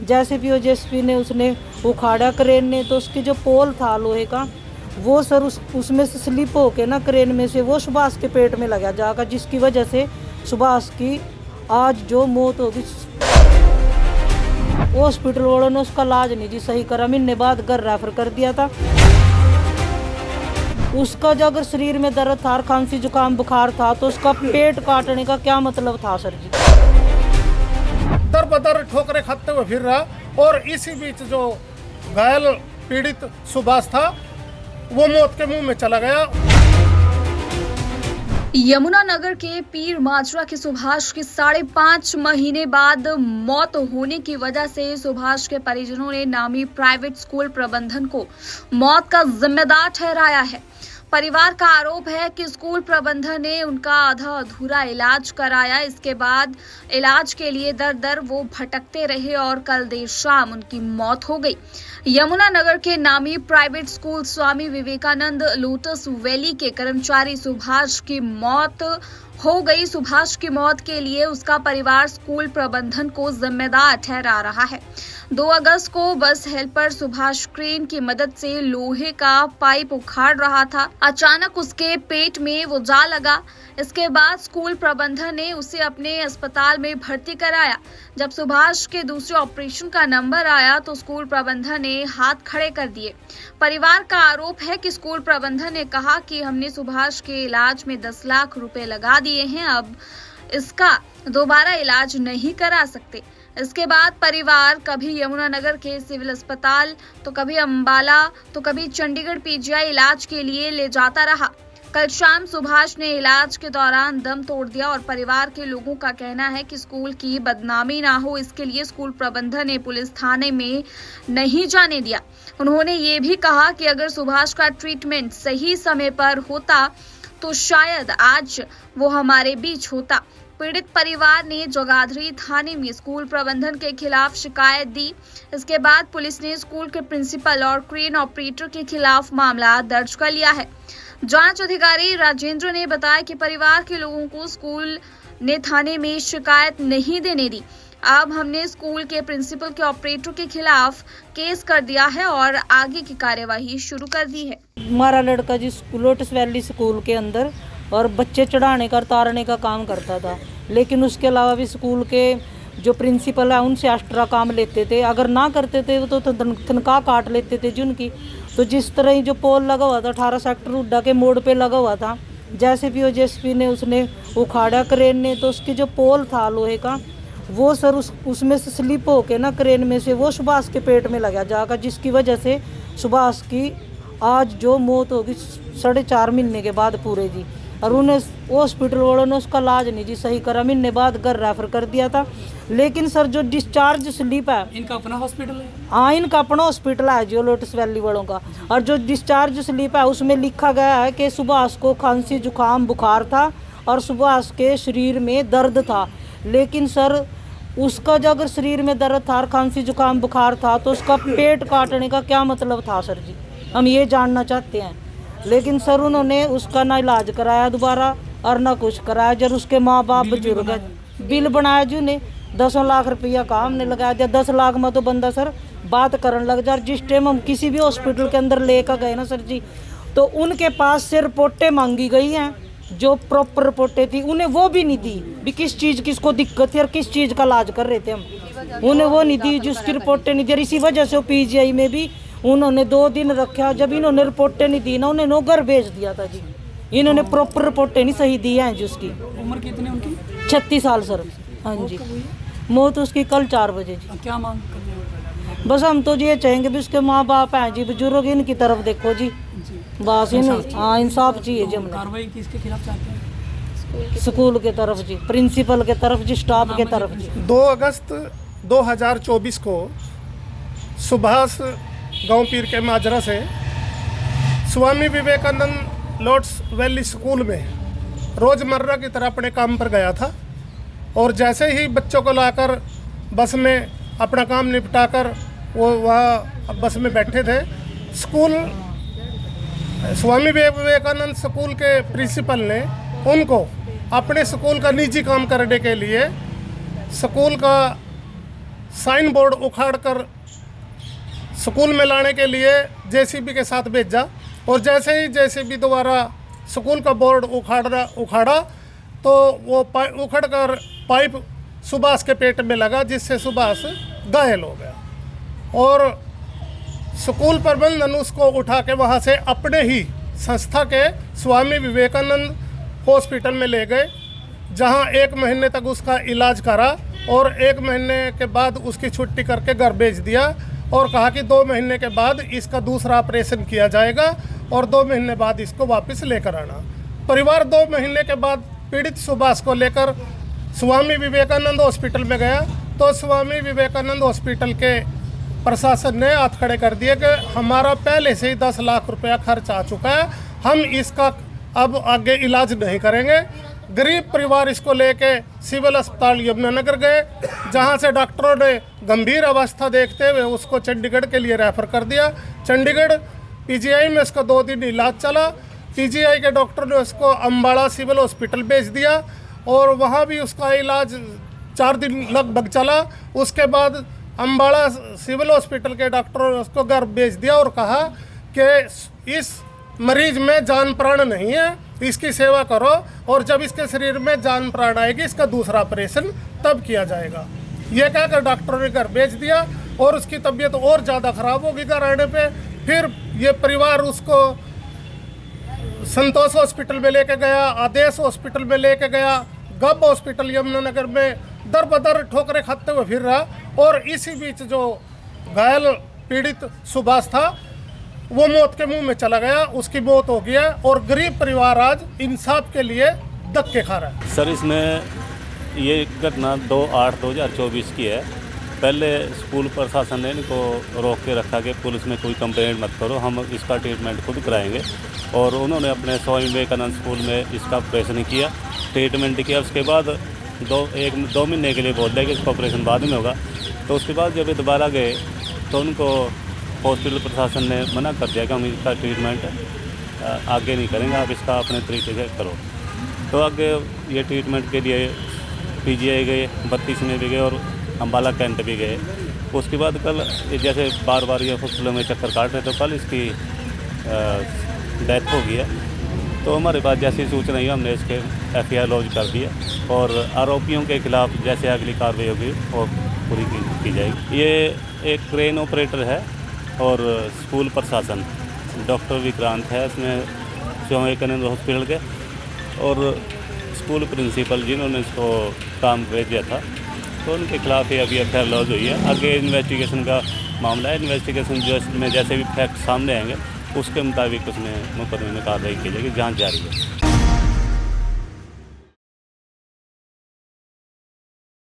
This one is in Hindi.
जैसे भी वो जेसीबी ने उसने उखाड़ा क्रेन ने, तो उसकी जो पोल था लोहे का वो सर उसमें से स्लिप होके ना क्रेन में से वो सुभाष के पेट में लगा जाकर, जिसकी वजह से सुभाष की आज जो मौत होगी। हॉस्पिटल वालों ने उसका इलाज नहीं जी सही करा, महीने बाद घर रेफर कर दिया था। उसका जो अगर शरीर में दर्द था, खांसी जुकाम बुखार था, तो उसका पेट काटने का क्या मतलब था सर जी? दर बदर ठोकरे खाते हुए फिर रहा, और इसी बीच जो घायल पीड़ित सुभाष था वो मौत के मुंह में चला गया। यमुनानगर के पीर माजरा के सुभाष की 5.5 महीने बाद मौत होने की वजह से सुभाष के परिजनों ने नामी प्राइवेट स्कूल प्रबंधन को मौत का जिम्मेदार ठहराया है। परिवार का आरोप है कि स्कूल प्रबंधन ने उनका आधा अधूरा इलाज कराया। इसके बाद इलाज के लिए दर दर वो भटकते रहे और कल देर शाम उनकी मौत हो गई। यमुनानगर के नामी private school Swami Vivekananda lotus valley के कर्मचारी सुभाष की मौत हो गई। सुभाष की मौत के लिए उसका परिवार स्कूल प्रबंधन को जिम्मेदार ठहरा रहा है। 2 अगस्त को बस हेल्पर सुभाष क्रेन की मदद से लोहे का पाइप उखाड़ रहा था। अचानक उसके पेट में वो जा लगा। इसके बाद स्कूल प्रबंधन ने उसे अपने अस्पताल में भर्ती कराया। जब सुभाष के दूसरे ऑपरेशन का नंबर आया तो स्कूल प्रबंधन ने हाथ खड़े कर दिए। परिवार का आरोप है कि स्कूल प्रबंधन ने कहा कि हमने सुभाष के इलाज में 10 लाख रुपए लगा दिए हैं, अब इसका दोबारा इलाज नहीं करा सकते। इसके बाद परिवार कभी यमुनानगर के सिविल अस्पताल तो कभी अंबाला तो कभी चंडीगढ़ पीजीआई इलाज के लिए ले जाता रहा। कल शाम सुभाष ने इलाज के दौरान दम तोड़ दिया और परिवार के लोगों का कहना है कि स्कूल की बदनामी ना हो, इसके लिए स्कूल प्रबंधन ने पुलिस थाने में नहीं जाने दिया। उन्होंने ये भी कहा कि अगर सुभाष का ट्रीटमेंट सही समय पर होता तो शायद आज वो हमारे बीच होता। पीड़ित परिवार ने जोगाधरी थाने में स्कूल प्रबंधन के खिलाफ शिकायत दी। इसके बाद पुलिस ने स्कूल के प्रिंसिपल और क्रेन ऑपरेटर के खिलाफ मामला दर्ज कर लिया है। जांच अधिकारी राजेंद्र ने बताया कि परिवार के लोगों को स्कूल ने थाने में शिकायत नहीं देने दी। अब हमने स्कूल के प्रिंसिपल के ऑपरेटर के खिलाफ केस कर दिया है और आगे की कार्यवाही शुरू कर दी है। हमारा लड़का जी लोटस वैली स्कूल के अंदर और बच्चे चढ़ाने का तारने का काम करता था, लेकिन उसके अलावा भी स्कूल के जो प्रिंसिपल है उनसे एक्स्ट्रा काम लेते थे। अगर ना करते थे तो तनख्वाह काट लेते थे जी उनकी। तो जिस तरह ही जो पोल लगा हुआ था 18 सेक्टर उड्डा के मोड़ पे लगा हुआ था, जैसे भी वो जेसीबी ने उसने उखाड़ा क्रेन ने, तो उसकी जो पोल था लोहे का वो सर उसमें से स्लिप होके ना क्रेन में से वो सुभाष के पेट में लगा जाकर, जिसकी वजह से सुभाष की आज जो मौत होगी 4.5 महीने के बाद पूरे जी। और उन्हें हॉस्पिटल वालों ने उसका इलाज नहीं जी सही करा, महीने बाद घर रेफर कर दिया था। लेकिन सर जो डिस्चार्ज स्लिप है, इनका अपना हॉस्पिटल है? हाँ, इनका अपना हॉस्पिटल है जो लोटस वैली वालों का। और जो डिस्चार्ज स्लिप है उसमें लिखा गया है कि सुभाष को खांसी जुकाम बुखार था और सुभाष के शरीर में दर्द था। लेकिन सर उसका जो अगर शरीर में दर्द था, खांसी जुकाम बुखार था, तो उसका पेट काटने का क्या मतलब था सर जी? हम ये जानना चाहते हैं। लेकिन सर उन्होंने उसका ना इलाज कराया दोबारा और ना कुछ कराया। जब उसके माँ बाप बुजुर्ग बिल बनाया जी ने 10 लाख रुपया का हमने लगा दिया। 10 लाख में तो बंदा सर बात करने लग जा। जिस टाइम हम किसी भी हॉस्पिटल के अंदर लेकर गए ना सर जी, तो उनके पास से रिपोर्टें मांगी गई हैं, जो प्रॉपर रिपोर्टें थी उन्हें वो भी नहीं दी भी किस चीज़ किसको दिक्कत थी और किस चीज़ का इलाज कर रहे थे हम। उन्हें वो नहीं दी, जिसकी रिपोर्टें नहीं दी। और इसी वजह से वो पीजीआई में भी उन्होंने 2 दिन रखा। जब इन्होंने रिपोर्टें नहीं दी ना, उन्हें घर भेज दिया था जी। इन्होंने प्रॉपर रिपोर्टें नहीं सही दी हैं जी। उसकी उम्र कितनी उनकी? 36 साल सर। हाँ जी, मौत उसकी कल 4 बजे जी। क्या मांग कर रहे हो? बस हम तो ये चाहेंगे भी उसके माँ बाप हैं जी, बुजुर्ग, इनकी तरफ देखो जी। बस हाँ, इंसाफ चाहिए जी। हमने कार्रवाई किसके खिलाफ चाहते हैं? स्कूल के तरफ जी, प्रिंसिपल के तरफ जी, स्टाफ के तरफ जी। 2 अगस्त 2024 को सुभाष गांव पीर के माजरा से Swami Vivekananda lotus valley school में रोज़मर्रा की तरह अपने काम पर गया था। और जैसे ही बच्चों को लाकर बस में अपना काम निपटाकर वो वहाँ बस में बैठे थे, स्कूल स्वामी विवेकानंद स्कूल के प्रिंसिपल ने उनको अपने स्कूल का निजी काम करने के लिए स्कूल का साइन बोर्ड उखाड़ कर स्कूल में लाने के लिए जेसीबी के साथ भेजा, और जैसे ही जेसीबी द्वारा स्कूल का बोर्ड उखाड़ा तो वो उखड़ कर पाइप सुभाष के पेट में लगा, जिससे सुभाष घायल हो गया। और स्कूल प्रबंधन उसको उठा के वहाँ से अपने ही संस्था के स्वामी विवेकानंद हॉस्पिटल में ले गए, जहाँ 1 महीने तक उसका इलाज करा और 1 महीने के बाद उसकी छुट्टी करके घर भेज दिया, और कहा कि 2 महीने के बाद इसका दूसरा ऑपरेशन किया जाएगा और 2 महीने बाद इसको वापस लेकर आना। परिवार 2 महीने के बाद पीड़ित सुभाष को लेकर स्वामी विवेकानंद हॉस्पिटल में गया, तो स्वामी विवेकानंद हॉस्पिटल के प्रशासन ने हाथ खड़े कर दिए कि हमारा पहले से ही 10 लाख रुपया खर्च आ चुका है, हम इसका अब आगे इलाज नहीं करेंगे। गरीब परिवार इसको लेके सिविल अस्पताल यमुनानगर गए, जहां से डॉक्टरों ने गंभीर अवस्था देखते हुए उसको चंडीगढ़ के लिए रेफर कर दिया। चंडीगढ़ पीजीआई में उसका 2 दिन इलाज चला। पीजीआई के डॉक्टर ने उसको अम्बाड़ा सिविल हॉस्पिटल भेज दिया, और वहां भी उसका इलाज 4 दिन लगभग चला। उसके बाद अम्बाड़ा सिविल हॉस्पिटल के डॉक्टरों ने उसको घर भेज दिया और कहा कि इस मरीज में जान प्राण नहीं है, इसकी सेवा करो, और जब इसके शरीर में जान प्राण आएगी इसका दूसरा ऑपरेशन तब किया जाएगा। ये कहकर डॉक्टरों ने घर भेज दिया, और उसकी तबीयत और ज़्यादा ख़राब होगी घर आने पे। फिर ये परिवार उसको संतोष हॉस्पिटल में लेके गया, आदेश हॉस्पिटल में लेके गया, गब हॉस्पिटल यमुनानगर में दर बदर ठोकरे खाते हुए फिर रहा। और इसी बीच जो घायल पीड़ित सुभाष था वो मौत के मुंह में चला गया, उसकी मौत हो गया, और गरीब परिवार आज इंसाफ के लिए धक्के खा रहा है। सर, इसमें ये घटना 2/8/2024 की है। पहले स्कूल प्रशासन ने इनको रोक के रखा कि पुलिस में कोई कंप्लेंट मत करो, हम इसका ट्रीटमेंट खुद कराएंगे, और उन्होंने अपने स्वामी विवेकानंद स्कूल में इसका ऑपरेशन किया, ट्रीटमेंट किया। उसके बाद 2 महीने के लिए बोल दिया कि इसका ऑपरेशन बाद में होगा। तो उसके बाद जब ये दोबारा गए तो उनको हॉस्पिटल प्रशासन ने मना कर दिया कि हम इसका ट्रीटमेंट आगे नहीं करेंगे, आप इसका अपने तरीके से करो। तो आगे ये ट्रीटमेंट के लिए पीजीआई गए, 32 में भी गए और अम्बाला कैंट भी गए। उसके बाद कल जैसे बार बार ये हॉस्पिटलों में चक्कर काट रहे, तो कल इसकी डेथ हो गई है। तो हमारे पास जैसी सूचना ही हमने इसके FIR लॉन्च कर दिया, और आरोपियों के खिलाफ जैसे अगली कार्रवाई होगी वो पूरी की जाएगी। ये एक क्रेन ऑपरेटर है, और स्कूल प्रशासन डॉक्टर विक्रांत है इसमें स्वामी विवेकानंद हॉस्पिटल के, और स्कूल प्रिंसिपल जिन्होंने इसको काम भेजा था, तो उनके खिलाफ ही अभी FIR लॉन्च हुई है। आगे इन्वेस्टिगेशन का मामला है, इन्वेस्टिगेशन में जैसे भी फैक्ट सामने आएंगे उसके मुताबिक उसमें मुकदमे में कार्रवाई की जाएगी, जांच जारी है।